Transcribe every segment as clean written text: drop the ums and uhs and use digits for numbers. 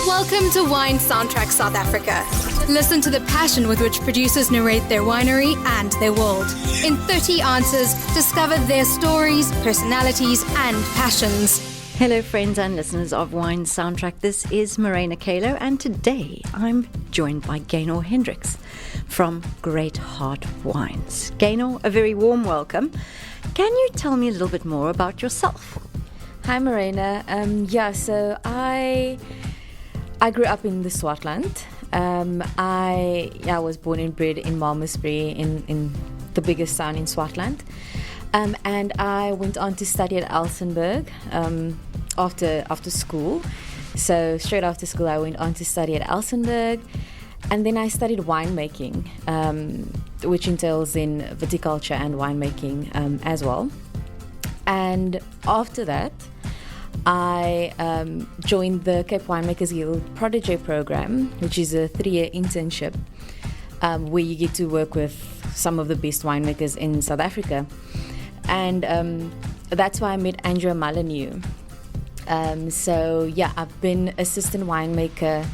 Welcome to Wine Soundtrack South Africa. Listen to the passion with which producers narrate their winery and their world. In 30 answers, discover their stories, personalities, and passions. Hello, friends and listeners of Wine Soundtrack. This is Morena Kalo, and today I'm joined by Gynore Hendricks from Great Heart Wines. Gynore, a very warm welcome. Can you tell me a little bit more about yourself? Hi, Morena. So I grew up in the Swartland. I was born and bred in Malmesbury, in the biggest town in Swartland. And I went on to study at Elsenburg after school. So straight after school, I went on to study at Elsenburg. And then I studied winemaking, which entails in viticulture and winemaking as well. And after that, I joined the Cape Winemakers Guild Protégé program, which is a 3-year internship where you get to work with some of the best winemakers in South Africa. And that's why I met Andrea Mullineux. I've been assistant winemaker,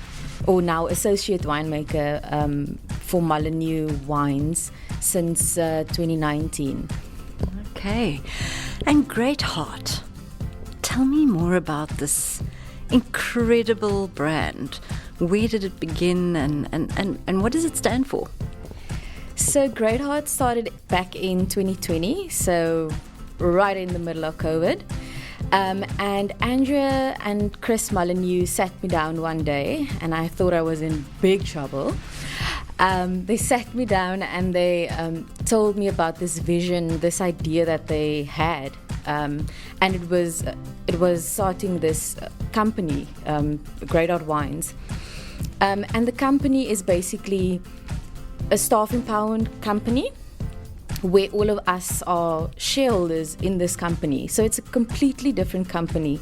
or now associate winemaker for Mullineux Wines since 2019. Okay. And Great Heart. Tell me more about this incredible brand. Where did it begin and what does it stand for? So Great Heart started back in 2020, so right in the middle of COVID. And Andrea and Chris Mullineux sat me down one day, and I thought I was in big trouble. They sat me down and they told me about this vision, this idea that they had. And it was starting this company, Great Heart Wines. And the company is basically a staff empowerment company where all of us are shareholders in this company. So it's a completely different company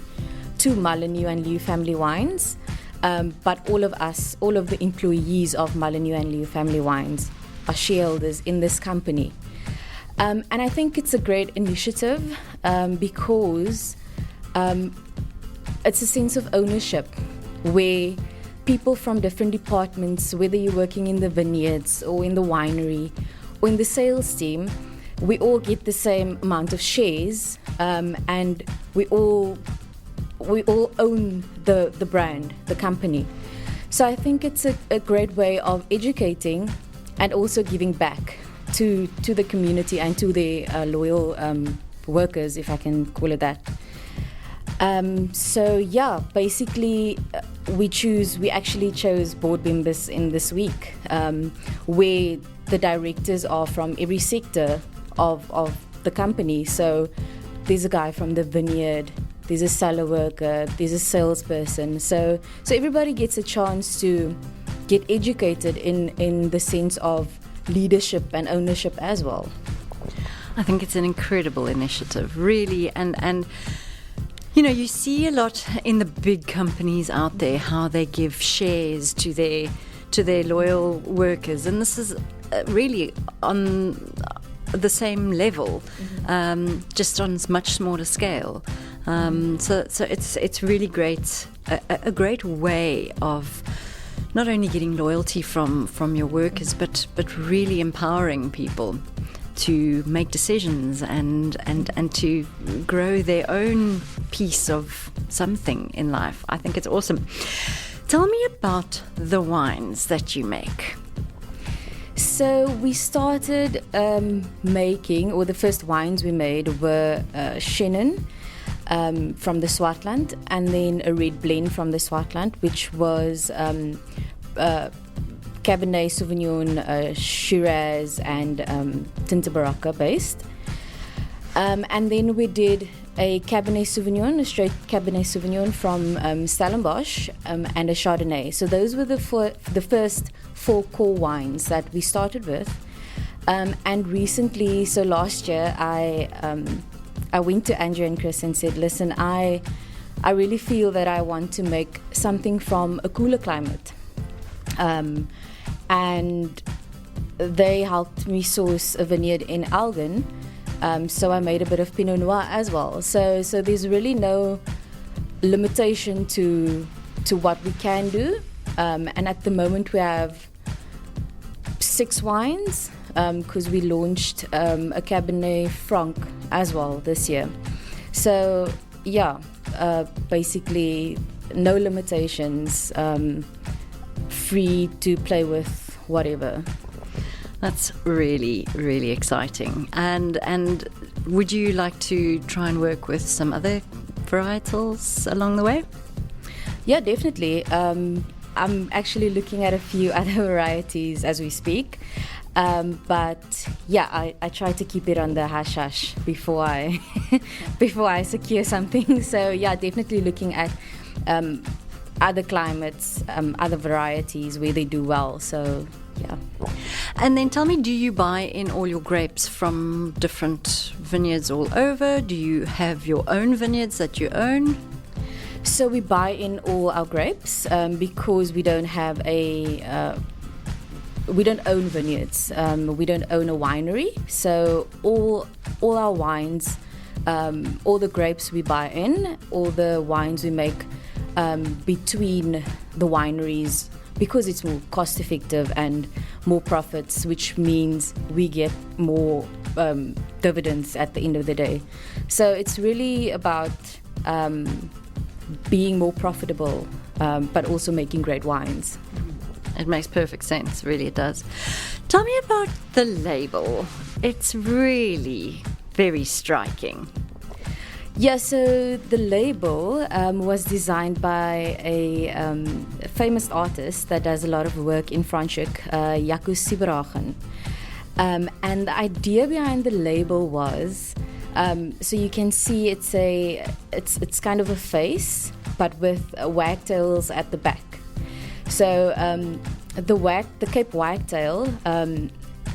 to Mullineux and Leeu Family Wines. But all of us, all of the employees of Mullineux and Leeu Family Wines are shareholders in this company. And I think it's a great initiative because it's a sense of ownership where people from different departments, whether you're working in the vineyards or in the winery or in the sales team, we all get the same amount of shares, and we all own the brand, the company. So I think it's a great way of educating and also giving back to the community and to the loyal workers, if I can call it that. Basically we actually chose board members in this week, where the directors are from every sector of the company. So there's a guy from the vineyard, there's a cellar worker, there's a salesperson. So everybody gets a chance to get educated in the sense of leadership and ownership as well. I think it's an incredible initiative, really, and you know, you see a lot in the big companies out there how they give shares to their loyal workers, and this is really on the same level, just on a much smaller scale. So it's really great, a great way of not only getting loyalty from your workers, but really empowering people to make decisions and to grow their own piece of something in life. I think it's awesome. Tell me about the wines that you make. So we started making, or the first wines we made were Chenin from the Swartland, and then a red blend from the Swartland, which was Cabernet Sauvignon, Shiraz, and Tinta Baraka based. And then we did a Cabernet Sauvignon, a straight Cabernet Sauvignon from Stellenbosch, and a Chardonnay. So those were the first 4 core wines that we started with. And recently, so last year, I went to Andrea and Chris and said, listen, I really feel that I want to make something from a cooler climate. And they helped me source a vineyard in Elgin. So I made a bit of Pinot Noir as well. So there's really no limitation to to what we can do. And at the moment we have 6 wines because we launched a Cabernet Franc as well this year. So yeah, basically no limitations, free to play with whatever. That's really, really exciting. And would you like to try and work with some other varietals along the way? Yeah, definitely. I'm actually looking at a few other varieties as we speak. But yeah, I try to keep it on the hush hush before I before I secure something. So yeah, definitely looking at other climates, other varieties where they do well. So yeah. And then tell me, do you buy in all your grapes from different vineyards all over? Do you have your own vineyards that you own? So we buy in all our grapes because we don't have we don't own vineyards. We don't own a winery. So all our wines, all the grapes we buy in, all the wines we make between the wineries, because it's more cost effective and more profits, which means we get more dividends at the end of the day. So it's really about being more profitable, but also making great wines. It makes perfect sense, really it does. Tell me about the label. It's really very striking. Yeah, so the label was designed by a famous artist that does a lot of work in Franschhoek, Jaco Sieberhagen. And the idea behind the label was, so you can see it's kind of a face, but with wagtails at the back. So the Cape Wagtail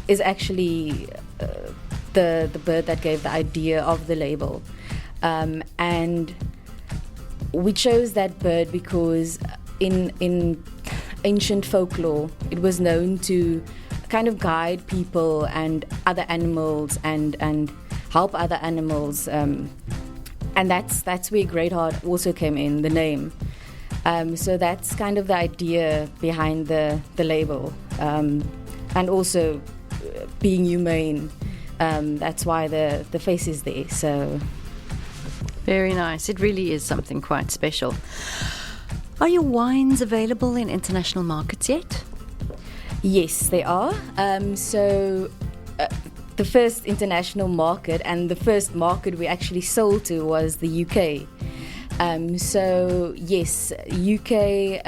is actually the bird that gave the idea of the label. And we chose that bird because in ancient folklore, it was known to kind of guide people and other animals and help other animals. And that's where Great Heart also came in, the name. So that's kind of the idea behind the label. And also being humane, that's why the face is there. So very nice. It really is something quite special. Are your wines available in international markets yet? Yes, they are. So the first international market and the first market we actually sold to was the UK. So yes, UK,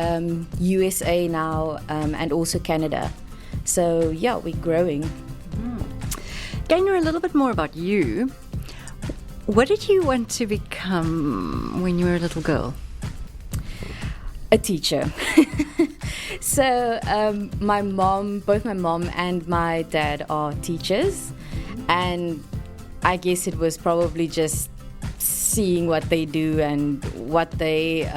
USA now, and also Canada. So yeah, we're growing. Gynore, a little bit more about you. What did you want to become when you were a little girl? A teacher. So both my mom and my dad are teachers, and I guess it was probably just seeing what they do and what they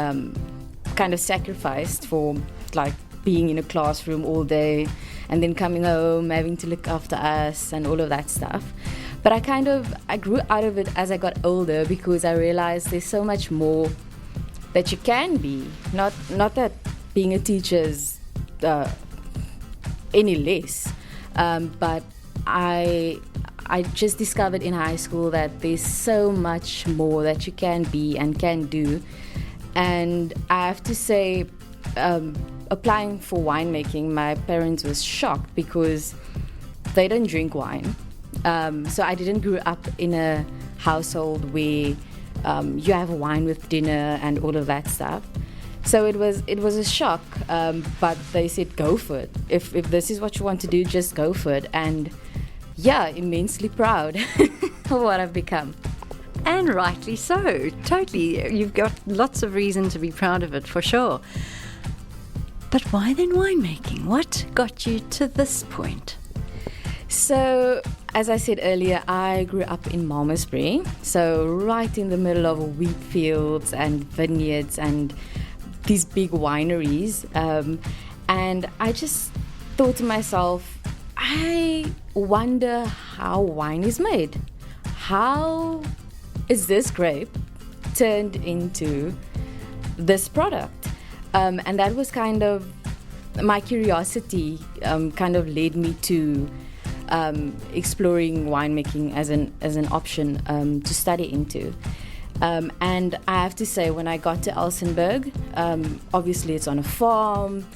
kind of sacrificed for, like being in a classroom all day and then coming home, having to look after us and all of that stuff. But I grew out of it as I got older because I realized there's so much more that you can be. Not that being a teacher is any less, but I just discovered in high school that there's so much more that you can be and can do. And I have to say, applying for winemaking, my parents was shocked because they don't drink wine. So I didn't grow up in a household where you have wine with dinner and all of that stuff. So it was a shock, but they said go for it. If this is what you want to do, just go for it. And yeah, immensely proud of what I've become. And rightly so, totally. You've got lots of reason to be proud of it, for sure. But why then winemaking? What got you to this point? So, as I said earlier, I grew up in Malmesbury, so right in the middle of wheat fields and vineyards and these big wineries. And I just thought to myself, I wonder how wine is made. How is this grape turned into this product? And that was kind of my curiosity. Kind of led me to exploring winemaking as an option to study into. And I have to say, when I got to Elsenburg, obviously it's on a farm.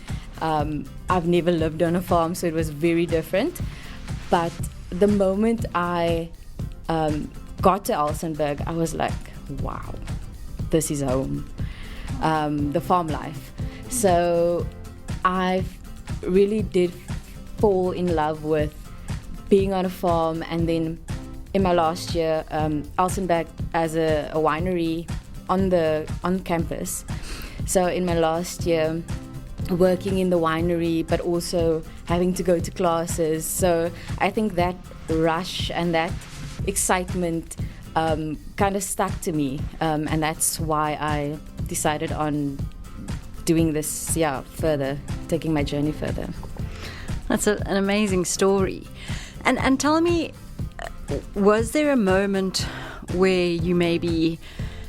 I've never lived on a farm, so it was very different. But the moment I got to Elsenburg, I was like, wow, this is home, the farm life. So I really did fall in love with being on a farm. And then in my last year, Elsenburg as a winery on campus. So in my last year, working in the winery, but also having to go to classes. So I think that rush and that excitement kind of stuck to me, and that's why I decided on doing this, further, taking my journey further. That's an amazing story. And tell me, was there a moment where you maybe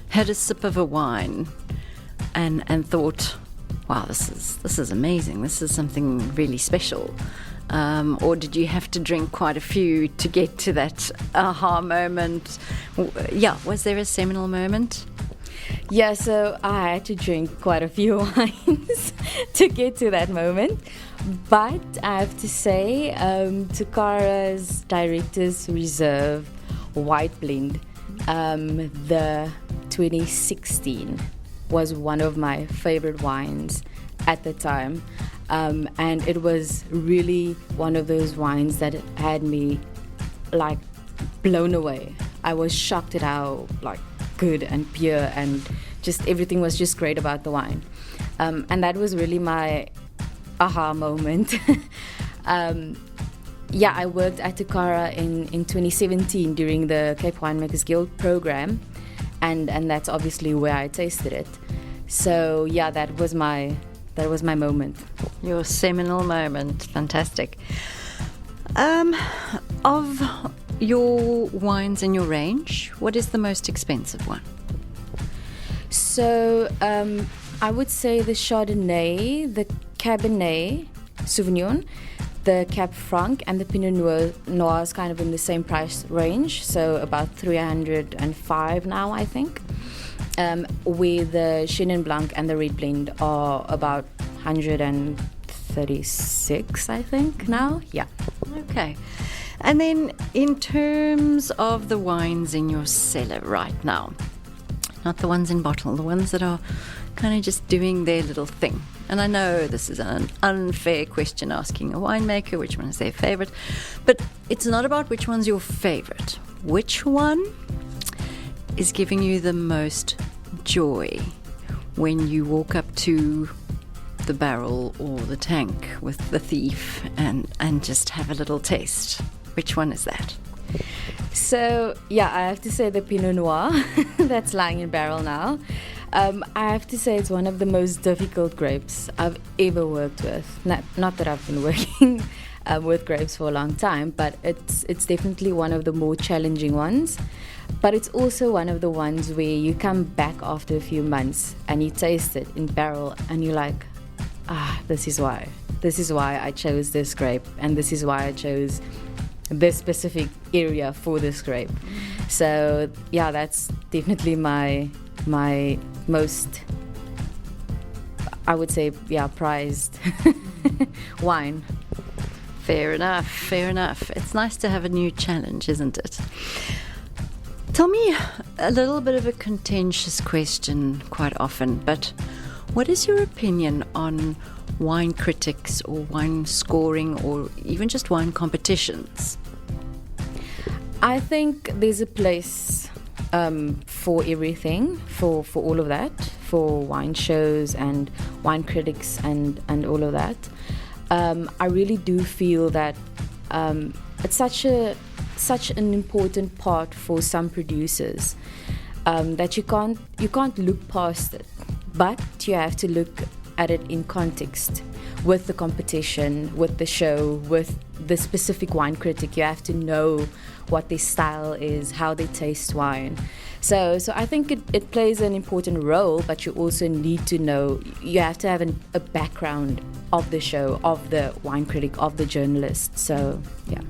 had a sip of a wine and thought, wow, this is amazing, this is something really special? Or did you have to drink quite a few to get to that aha moment? Was there a seminal moment? Yeah, so I had to drink quite a few wines to get to that moment. But I have to say, Takara's Director's Reserve White Blend, the 2016, was one of my favorite wines at the time. And it was really one of those wines that had me like blown away. I was shocked at how like good and pure and just everything was just great about the wine. And that was really my aha moment. I worked at Takara in 2017 during the Cape Winemakers Guild program, and that's obviously where I tasted it. So that was my moment. Your seminal moment. Fantastic. Of your wines in your range, what is the most expensive one? So I would say the Chardonnay, the Cabernet Sauvignon, the Cab Franc, and the Pinot Noir is kind of in the same price range, so about 305 now, I think. Where the Chenin Blanc and the Red Blend are about 136, I think, now. Yeah. Okay. And then in terms of the wines in your cellar right now, not the ones in bottle, the ones that are kind of just doing their little thing. And I know this is an unfair question asking a winemaker which one is their favorite, but it's not about which one's your favorite. Which one is giving you the most joy when you walk up to the barrel or the tank with the thief and just have a little taste? Which one is that? So, I have to say the Pinot Noir that's lying in barrel now. I have to say it's one of the most difficult grapes I've ever worked with. Not that I've been working with grapes for a long time, but it's definitely one of the more challenging ones. But it's also one of the ones where you come back after a few months and you taste it in barrel and you're like, this is why. This is why I chose this grape, and this is why I chose this specific area for this grape. So that's definitely my most, I would say, prized wine. Fair enough. It's nice to have a new challenge, isn't it? Tell me a little bit of a contentious question quite often, but what is your opinion on wine critics or wine scoring or even just wine competitions? I think there's a place for everything, for all of that, for wine shows and wine critics and all of that. I really do feel that it's such an important part for some producers that you can't look past it, but you have to look at it in context with the competition, with the show, with the specific wine critic. You have to know what their style is, how they taste wine. So I think it plays an important role, but you also need to know, you have to have a background of the show, of the wine critic, of the journalist. So, yeah.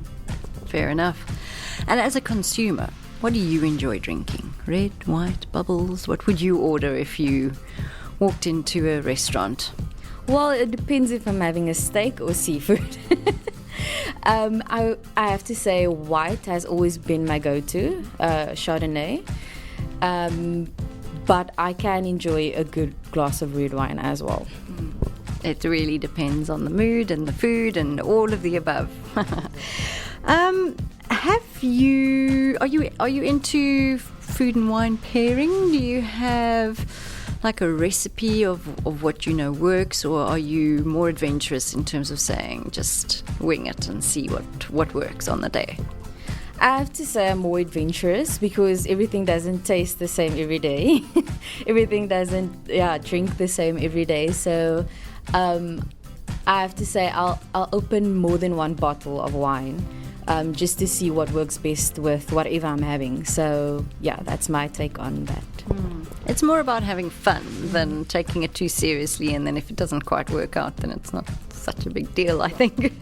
Fair enough. And as a consumer, what do you enjoy drinking? Red, white, bubbles? What would you order if you walked into a restaurant? Well, it depends if I'm having a steak or seafood. I have to say white has always been my go-to, Chardonnay. But I can enjoy a good glass of red wine as well. It really depends on the mood and the food and all of the above. Are you into food and wine pairing? Do you have like a recipe of what you know works, or are you more adventurous in terms of saying just wing it and see what works on the day? I have to say I'm more adventurous because everything doesn't taste the same every day. Everything doesn't drink the same every day. So I have to say I'll open more than one bottle of wine just to see what works best with whatever I'm having. So yeah, that's my take on that. It's more about having fun than taking it too seriously, and then if it doesn't quite work out, then it's not such a big deal, I think.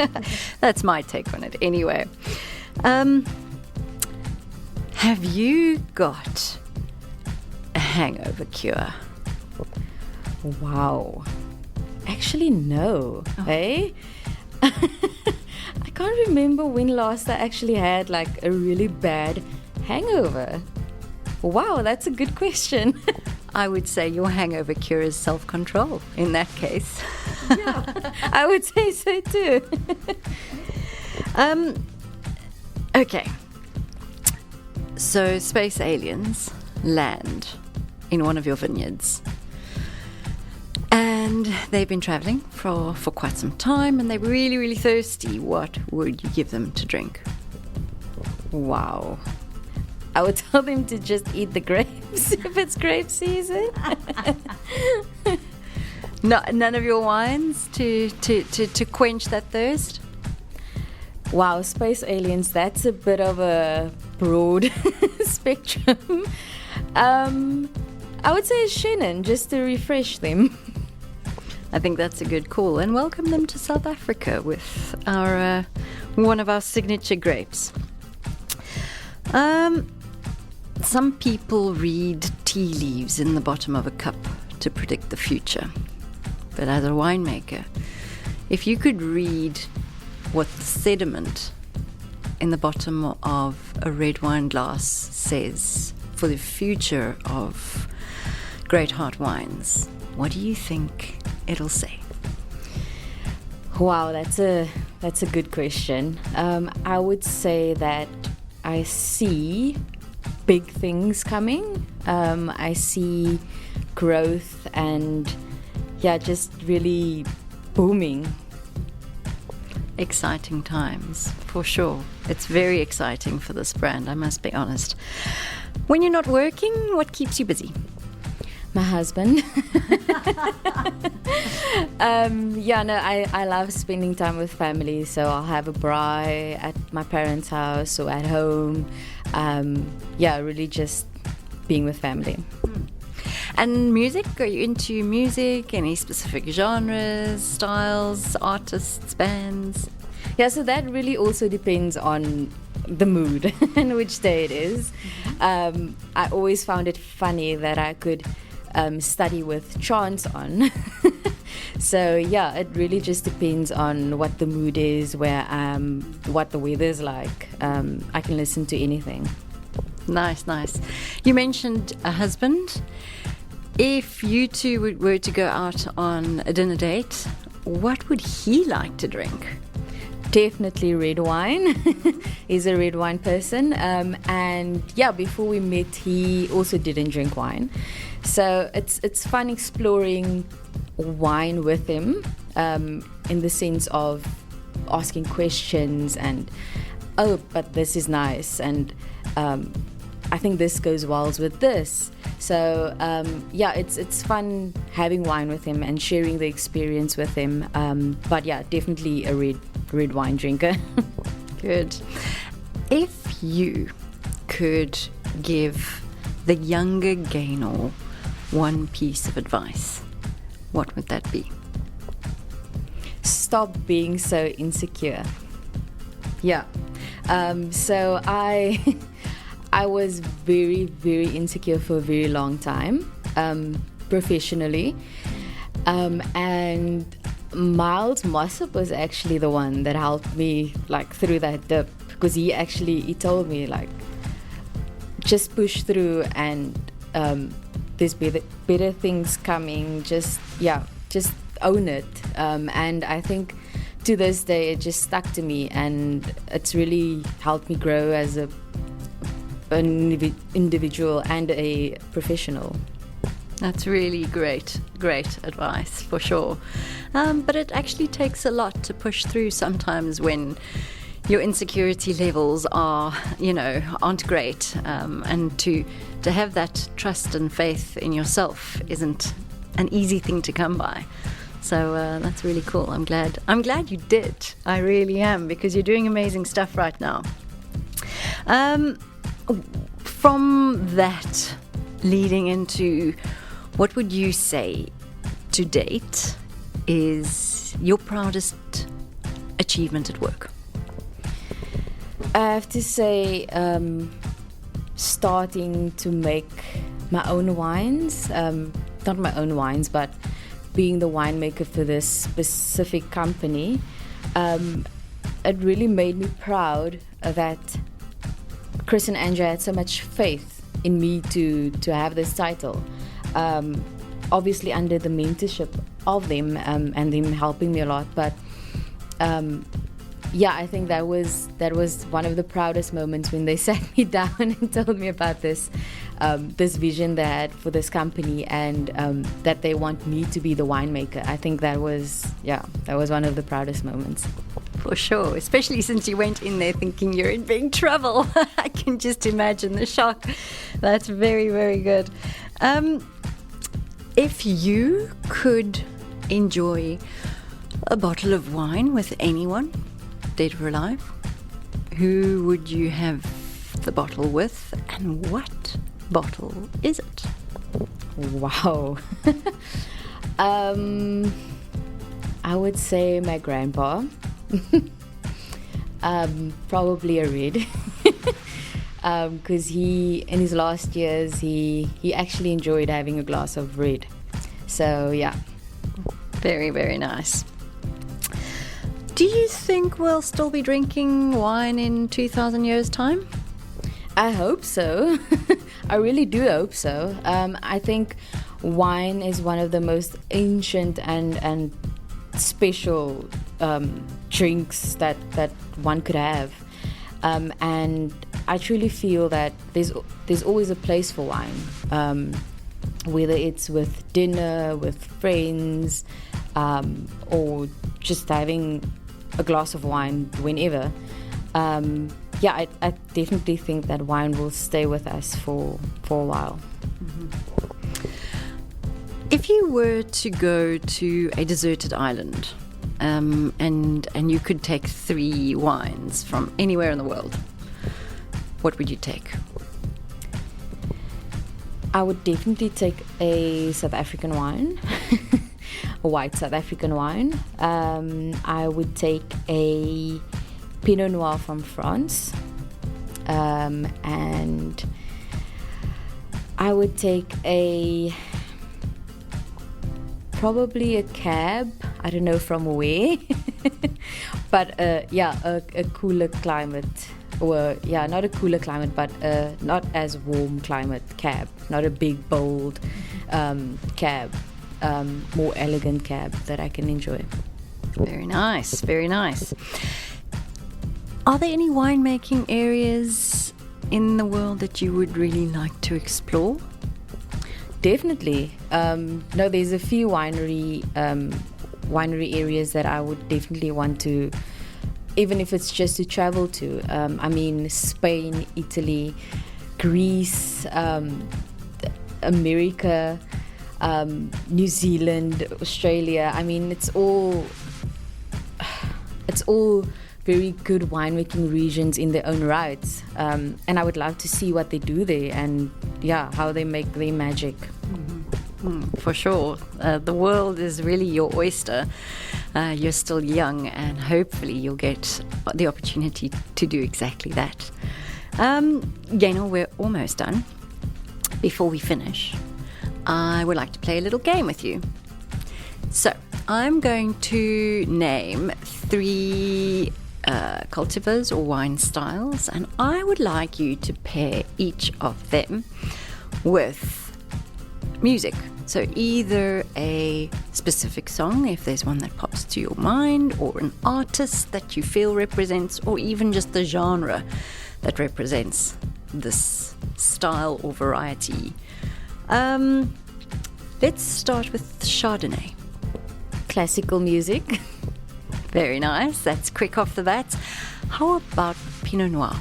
That's my take on it anyway. Have you got a hangover cure? Wow. Actually, no. Oh. Hey? I can't remember when last I actually had like a really bad hangover. Wow, that's a good question. I would say your hangover cure is self-control in that case. Yeah, I would say so too. Okay. So space aliens land in one of your vineyards. And they've been traveling for quite some time, and they're really, really thirsty. What would you give them to drink? Wow. I would tell them to just eat the grapes if it's grape season. No, none of your wines to quench that thirst? Wow, space aliens, that's a bit of a broad spectrum. I would say Shannon, just to refresh them. I think that's a good call, and welcome them to South Africa with our one of our signature grapes. Some people read tea leaves in the bottom of a cup to predict the future. But as a winemaker, if you could read what the sediment in the bottom of a red wine glass says for the future of Great Heart wines, what do you think it'll say? Wow, that's a good question. I would say that I see big things coming. I see growth and just really booming. Exciting times, for sure. It's very exciting for this brand, I must be honest. When you're not working, what keeps you busy? My husband. I love spending time with family, so I'll have a braai at my parents' house or at home. Really just being with family. And music? Are you into music? Any specific genres, styles, artists, bands? Yeah, so that really also depends on the mood and which day it is. I always found it funny that I could study with chants on. So it really just depends on what the mood is, where what the weather's like. I can listen to anything. Nice. You mentioned a husband. If you two were to go out on a dinner date, what would he like to drink? Definitely red wine. He's a red wine person. Before we met, he also didn't drink wine. So it's fun exploring wine with him, in the sense of asking questions and, but this is nice. And I think this goes well with this. So it's fun having wine with him and sharing the experience with him. But yeah, definitely a red wine drinker. Good. If you could give the younger Gynore one piece of advice, what would that be? Stop being so insecure. Yeah. So I was very, very insecure for a very long time, professionally. And Miles Mossop was actually the one that helped me through that dip, because he told me just push through, and there's better things coming. Just own it. And I think to this day it just stuck to me, and it's really helped me grow as an individual and a professional. That's really great advice, for sure. But it actually takes a lot to push through sometimes when your insecurity levels aren't great. And to have that trust and faith in yourself isn't an easy thing to come by. So that's really cool. I'm glad you did. I really am, because you're doing amazing stuff right now. From that leading into, what would you say to date is your proudest achievement at work? I have to say, starting to make my own wines. Not my own wines, but being the winemaker for this specific company. It really made me proud that Chris and Andrea had so much faith in me to have this title. Obviously under the mentorship of them, and them helping me a lot, but I think that was one of the proudest moments when they sat me down and told me about this vision they had for this company, and that they want me to be the winemaker. I think that was one of the proudest moments. For sure, especially since you went in there thinking you're in big trouble. I can just imagine the shock. That's very, very good. If you could enjoy a bottle of wine with anyone, dead or alive, who would you have the bottle with, and what bottle is it? Wow. I would say my grandpa. Probably a red. Because he, in his last years, he actually enjoyed having a glass of red. So yeah. Very, very nice. Do you think we'll still be drinking wine in 2,000 years' time? I hope so. I really do hope so. I think wine is one of the most ancient and special drinks that one could have. And I truly feel that there's always a place for wine, whether it's with dinner, with friends, or just having a glass of wine whenever. I definitely think that wine will stay with us for a while. Mm-hmm. If you were to go to a deserted island, and you could take 3 wines from anywhere in the world, what would you take? I would definitely take a South African wine, a white South African wine. I would take a Pinot Noir from France, and I would take probably a cab. I don't know from where, but a cooler climate, or not a cooler climate, but not as warm climate cab, not a big bold cab, more elegant cab that I can enjoy. Very nice, very nice. Are there any winemaking areas in the world that you would really like to explore? Definitely. No, there's a few winery areas that I would definitely want to, even if it's just to travel to. Spain, Italy, Greece, America, New Zealand, Australia. I mean, it's all very good winemaking regions in their own rights. And I would love to see what they do there and how they make their magic. For sure. The world is really your oyster. You're still young, and hopefully you'll get the opportunity to do exactly that. Gynore, we're almost done. Before we finish, I would like to play a little game with you. So, I'm going to name 3 cultivars or wine styles, and I would like you to pair each of them with music. So either a specific song, if there's one that pops to your mind, or an artist that you feel represents, or even just the genre that represents this style or variety. Let's start with Chardonnay. Classical music. Very nice. That's quick off the bat. How about Pinot Noir?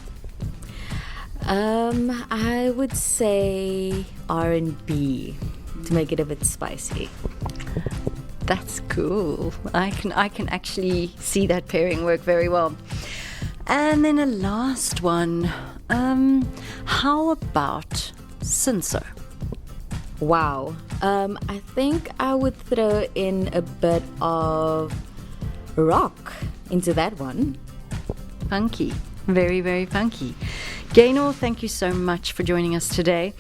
I would say R&B to make it a bit spicy. That's cool. I can actually see that pairing work very well. And then a last one. How about Cinsault? Wow. I think I would throw in a bit of rock into that one. Funky. Very, very funky. Gynore, thank you so much for joining us today.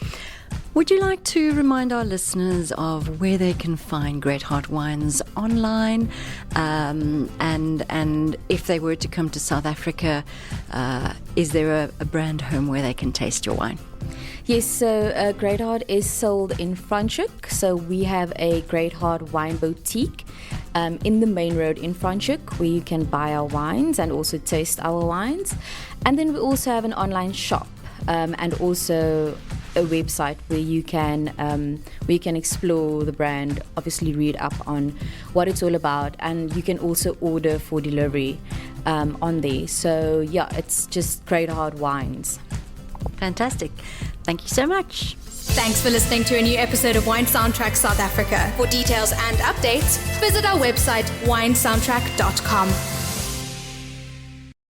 Would you like to remind our listeners of where they can find Great Heart Wines online? And if they were to come to South Africa, is there a brand home where they can taste your wine? Yes, so Great Heart is sold in Franschhoek. So we have a Great Heart Wine Boutique in the main road in Franschhoek, where you can buy our wines and also taste our wines. And then we also have an online shop and also a website where you can explore the brand, obviously read up on what it's all about, and you can also order for delivery on there. So it's just Great Heart Wines. Fantastic. Thank you so much. Thanks for listening to a new episode of Wine Soundtrack South Africa. For details and updates, visit our website winesoundtrack.com.